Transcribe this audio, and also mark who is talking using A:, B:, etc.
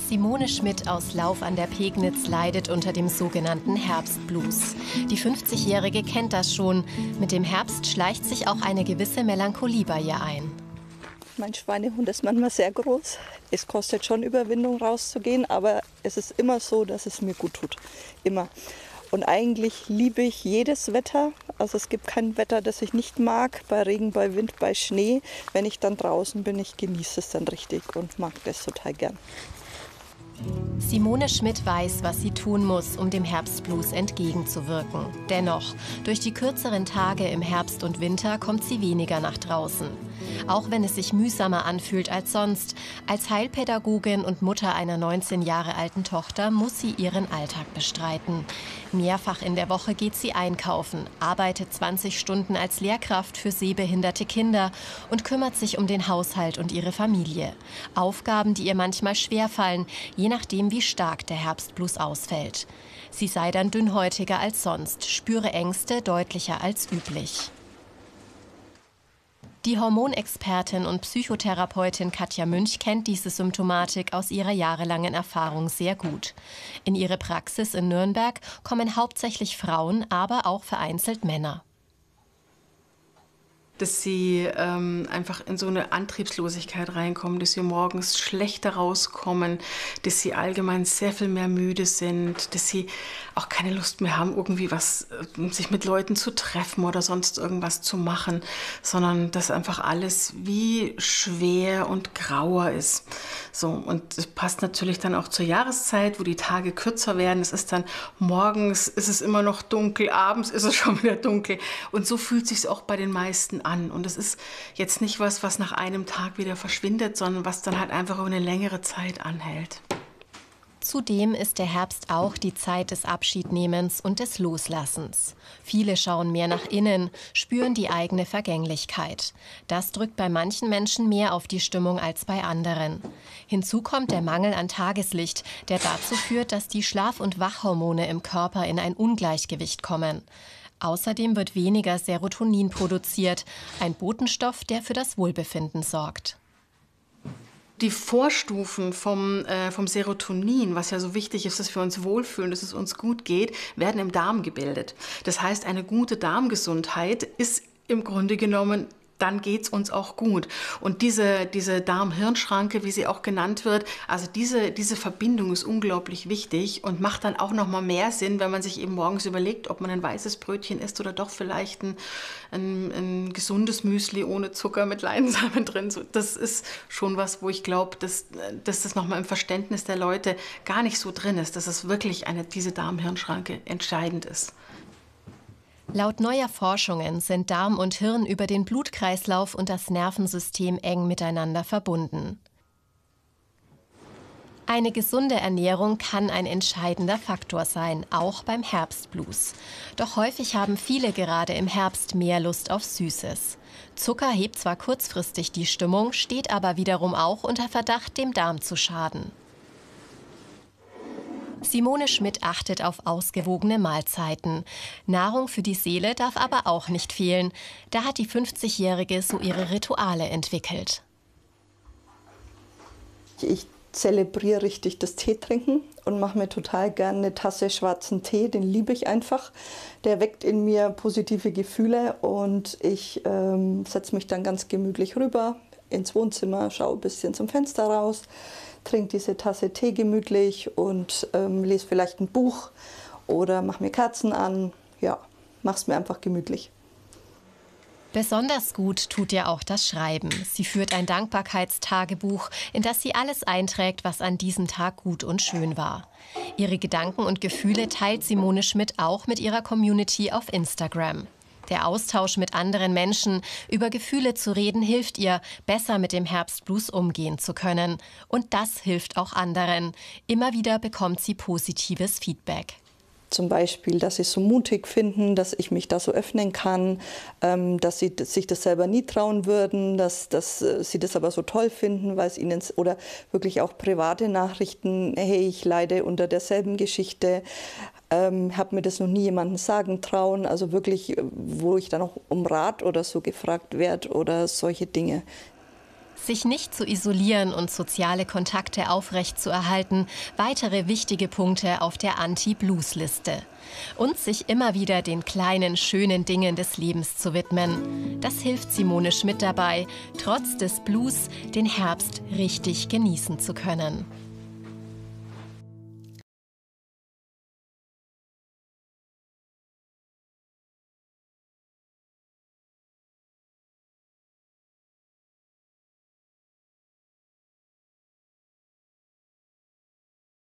A: Simone Schmidt aus Lauf an der Pegnitz leidet unter dem sogenannten Herbstblues. Die 50-Jährige kennt das schon. Mit dem Herbst schleicht sich auch eine gewisse Melancholie bei ihr ein.
B: Mein Schweinehund ist manchmal sehr groß. Es kostet schon Überwindung, rauszugehen, aber es ist immer so, dass es mir gut tut. Immer. Und eigentlich liebe ich jedes Wetter. Also es gibt kein Wetter, das ich nicht mag. Bei Regen, bei Wind, bei Schnee. Wenn ich dann draußen bin, ich genieße es dann richtig und mag das total gern.
A: Simone Schmidt weiß, was sie tun muss, um dem Herbstblues entgegenzuwirken. Dennoch, durch die kürzeren Tage im Herbst und Winter kommt sie weniger nach draußen. Auch wenn es sich mühsamer anfühlt als sonst. Als Heilpädagogin und Mutter einer 19 Jahre alten Tochter muss sie ihren Alltag bestreiten. Mehrfach in der Woche geht sie einkaufen, arbeitet 20 Stunden als Lehrkraft für sehbehinderte Kinder und kümmert sich um den Haushalt und ihre Familie. Aufgaben, die ihr manchmal schwerfallen, je nachdem, wie stark der Herbstblues ausfällt. Sie sei dann dünnhäutiger als sonst, spüre Ängste deutlicher als üblich. Die Hormonexpertin und Psychotherapeutin Katja Münch kennt diese Symptomatik aus ihrer jahrelangen Erfahrung sehr gut. In ihre Praxis in Nürnberg kommen hauptsächlich Frauen, aber auch vereinzelt Männer.
C: Dass sie einfach in so eine Antriebslosigkeit reinkommen, dass sie morgens schlechter rauskommen, dass sie allgemein sehr viel mehr müde sind, dass sie auch keine Lust mehr haben, irgendwie sich mit Leuten zu treffen oder sonst irgendwas zu machen, sondern dass einfach alles wie schwer und grauer ist. So, und es passt natürlich dann auch zur Jahreszeit, wo die Tage kürzer werden. Es ist dann morgens ist es immer noch dunkel, abends ist es schon wieder dunkel. Und so fühlt es sich auch bei den meisten an. Und es ist jetzt nicht was nach einem Tag wieder verschwindet, sondern was dann halt einfach über eine längere Zeit anhält.
A: Zudem ist der Herbst auch die Zeit des Abschiednehmens und des Loslassens. Viele schauen mehr nach innen, spüren die eigene Vergänglichkeit. Das drückt bei manchen Menschen mehr auf die Stimmung als bei anderen. Hinzu kommt der Mangel an Tageslicht, der dazu führt, dass die Schlaf- und Wachhormone im Körper in ein Ungleichgewicht kommen. Außerdem wird weniger Serotonin produziert, ein Botenstoff, der für das Wohlbefinden sorgt.
C: Die Vorstufen vom Serotonin, was ja so wichtig ist, dass wir uns wohlfühlen, dass es uns gut geht, werden im Darm gebildet. Das heißt, eine gute Darmgesundheit ist im Grunde genommen, dann geht's uns auch gut. Und diese Darm-Hirn-Schranke, wie sie auch genannt wird, also diese Verbindung ist unglaublich wichtig und macht dann auch noch mal mehr Sinn, wenn man sich eben morgens überlegt, ob man ein weißes Brötchen isst oder doch vielleicht ein gesundes Müsli ohne Zucker mit Leinsamen drin. So, das ist schon was, wo ich glaube, dass das noch mal im Verständnis der Leute gar nicht so drin ist, dass es wirklich diese Darm-Hirn-Schranke entscheidend ist.
A: Laut neuer Forschungen sind Darm und Hirn über den Blutkreislauf und das Nervensystem eng miteinander verbunden. Eine gesunde Ernährung kann ein entscheidender Faktor sein, auch beim Herbstblues. Doch häufig haben viele gerade im Herbst mehr Lust auf Süßes. Zucker hebt zwar kurzfristig die Stimmung, steht aber wiederum auch unter Verdacht, dem Darm zu schaden. Simone Schmidt achtet auf ausgewogene Mahlzeiten. Nahrung für die Seele darf aber auch nicht fehlen. Da hat die 50-Jährige so ihre Rituale entwickelt.
B: Ich zelebriere richtig das Teetrinken und mache mir total gerne eine Tasse schwarzen Tee. Den liebe ich einfach. Der weckt in mir positive Gefühle und ich setze mich dann ganz gemütlich rüber ins Wohnzimmer, schaue ein bisschen zum Fenster raus, trinke diese Tasse Tee gemütlich und lese vielleicht ein Buch oder mache mir Kerzen an. Ja, mach's mir einfach gemütlich.
A: Besonders gut tut ihr auch das Schreiben. Sie führt ein Dankbarkeitstagebuch, in das sie alles einträgt, was an diesem Tag gut und schön war. Ihre Gedanken und Gefühle teilt Simone Schmidt auch mit ihrer Community auf Instagram. Der Austausch mit anderen Menschen, über Gefühle zu reden, hilft ihr, besser mit dem Herbstblues umgehen zu können. Und das hilft auch anderen. Immer wieder bekommt sie positives Feedback.
B: Zum Beispiel, dass sie es so mutig finden, dass ich mich da so öffnen kann, dass sie sich das selber nie trauen würden, dass sie das aber so toll finden, weil es ihnen, oder wirklich auch private Nachrichten, hey, ich leide unter derselben Geschichte, habe mir das noch nie jemandem sagen trauen, also wirklich, wo ich dann auch um Rat oder so gefragt werde oder solche Dinge.
A: Sich nicht zu isolieren und soziale Kontakte aufrechtzuerhalten, weitere wichtige Punkte auf der Anti-Blues-Liste. Und sich immer wieder den kleinen, schönen Dingen des Lebens zu widmen. Das hilft Simone Schmidt dabei, trotz des Blues den Herbst richtig genießen zu können.